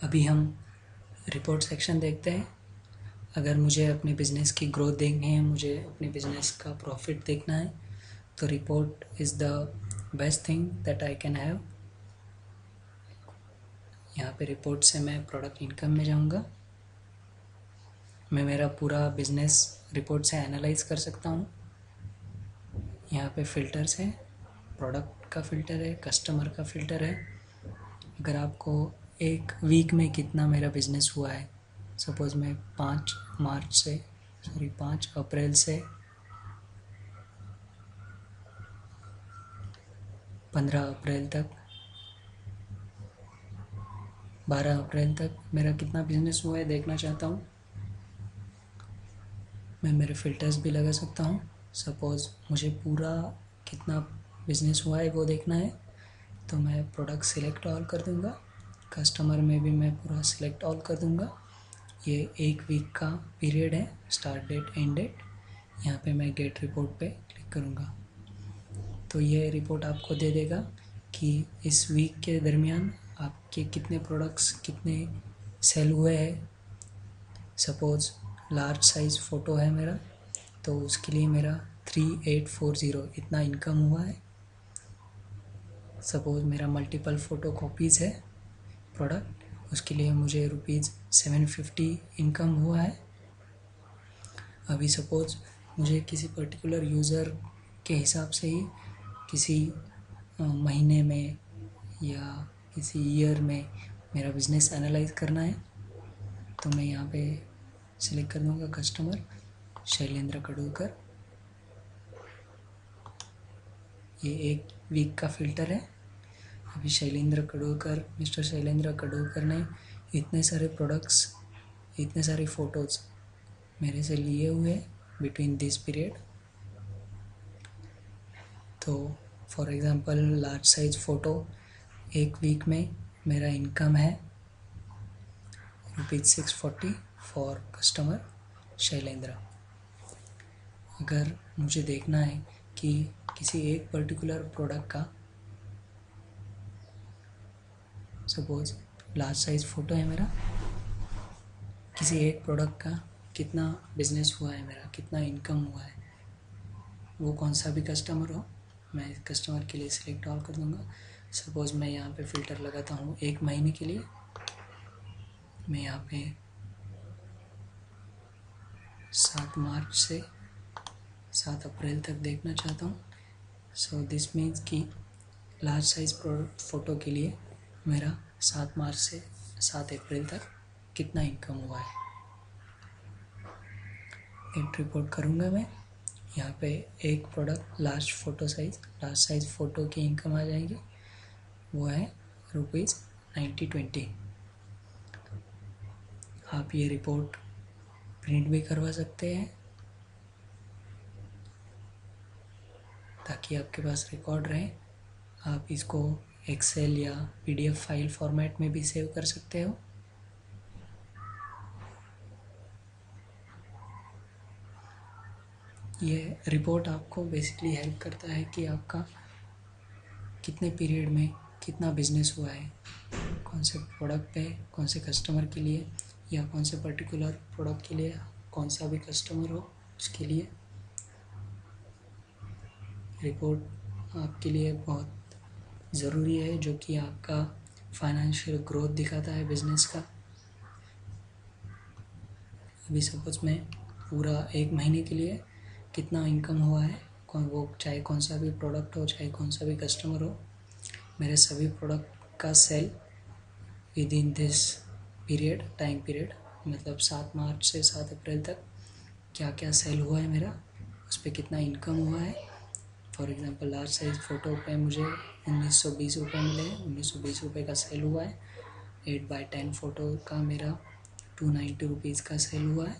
अभी हम report section देखते हैं। अगर मुझे अपने बिज़नेस की ग्रोथ देखनी है, मुझे अपने बिज़नेस का प्रॉफिट देखना है, तो report is the best thing that I can have. यहाँ पे रिपोर्ट से मैं प्रोडक्ट इनकम में जाऊँगा। मैं मेरा पूरा बिज़नेस रिपोर्ट से एनालाइज कर सकता हूँ। यहाँ पे फ़िल्टर्स हैं, प्रोडक्ट का फ़िल्टर है, कस्टमर का फ़िल्टर है। अगर आपको एक वीक में कितना मेरा बिज़नेस हुआ है, सपोज़ मैं 5 अप्रैल से 15 अप्रैल तक 12 अप्रैल तक मेरा कितना बिज़नेस हुआ है देखना चाहता हूँ। मैं मेरे फ़िल्टर्स भी लगा सकता हूँ। सपोज़ मुझे पूरा कितना बिज़नेस हुआ है वो देखना है, तो मैं प्रोडक्ट सिलेक्ट ऑल कर दूँगा। कस्टमर में भी मैं पूरा सिलेक्ट ऑल कर दूँगा। ये एक वीक का पीरियड है, स्टार्ट डेट एंड डेट। यहाँ पे मैं गेट रिपोर्ट पे क्लिक करूँगा, तो ये रिपोर्ट आपको दे देगा कि इस वीक के दरमियान आपके कितने प्रोडक्ट्स कितने सेल हुए हैं। सपोज़ लार्ज साइज़ फ़ोटो है मेरा, तो उसके लिए मेरा 3840 इतना इनकम हुआ है। सपोज़ मेरा मल्टीपल फ़ोटो कॉपीज़ है प्रोडक्ट, उसके लिए मुझे ₹750 इनकम हुआ है। अभी सपोज़ मुझे किसी पर्टिकुलर यूज़र के हिसाब से ही किसी महीने में या किसी ईयर में मेरा बिज़नेस एनालाइज करना है, तो मैं यहाँ पे सिलेक्ट कर दूँगा कस्टमर शैलेंद्र कडूकर। ये एक वीक का फ़िल्टर है। अभी मिस्टर शैलेंद्र कडूकर ने इतने सारे प्रोडक्ट्स, इतने सारे फ़ोटोज़ मेरे से लिए हुए बिटवीन दिस पीरियड। तो for example large size photo एक वीक में मेरा इनकम है ₹640 फॉर कस्टमर शैलेंद्र। अगर मुझे देखना है कि किसी एक पर्टिकुलर प्रोडक्ट का, सपोज़ लार्ज साइज़ फ़ोटो है मेरा, किसी एक प्रोडक्ट का कितना बिज़नेस हुआ है मेरा, कितना इनकम हुआ है, वो कौन सा भी कस्टमर हो, मैं कस्टमर के लिए सिलेक्ट ऑल कर दूँगा। सपोज़ मैं यहाँ पे फ़िल्टर लगाता हूँ एक महीने के लिए। मैं यहाँ पे 7 मार्च से 7 अप्रैल तक देखना चाहता हूँ। सो दिस मीन्स कि लार्ज साइज़ फ़ोटो के लिए मेरा 7 मार्च से 7 अप्रैल तक कितना इनकम हुआ है। गेट रिपोर्ट करूँगा मैं। यहाँ पे एक प्रोडक्ट लार्ज साइज़ फ़ोटो की इनकम आ जाएगी, वो है ₹9020। आप ये रिपोर्ट प्रिंट भी करवा सकते हैं ताकि आपके पास रिकॉर्ड रहे। आप इसको एक्सेल या PDF फाइल फॉर्मेट में भी सेव कर सकते हो। ये रिपोर्ट आपको बेसिकली हेल्प करता है कि आपका कितने पीरियड में कितना बिज़नेस हुआ है, कौन से प्रोडक्ट पे, कौन से कस्टमर के लिए, या कौन से पर्टिकुलर प्रोडक्ट के लिए कौन सा भी कस्टमर हो उसके लिए। रिपोर्ट आपके लिए बहुत ज़रूरी है, जो कि आपका फाइनेंशियल ग्रोथ दिखाता है बिज़नेस का। अभी सपोज मैं पूरा एक महीने के लिए कितना इनकम हुआ है, वो चाहे कौन सा भी प्रोडक्ट हो, चाहे कौन सा भी कस्टमर हो, मेरे सभी प्रोडक्ट का sale within this time period, मतलब 7 मार्च से 7 अप्रैल तक क्या क्या सेल हुआ है मेरा, उस पर कितना इनकम हुआ है। For example large size photo पे मुझे 1920 रुपये मिले, 1920 रुपये का सेल हुआ है। 8x10 फ़ोटो का मेरा 290 रुपीज़ का सेल हुआ है।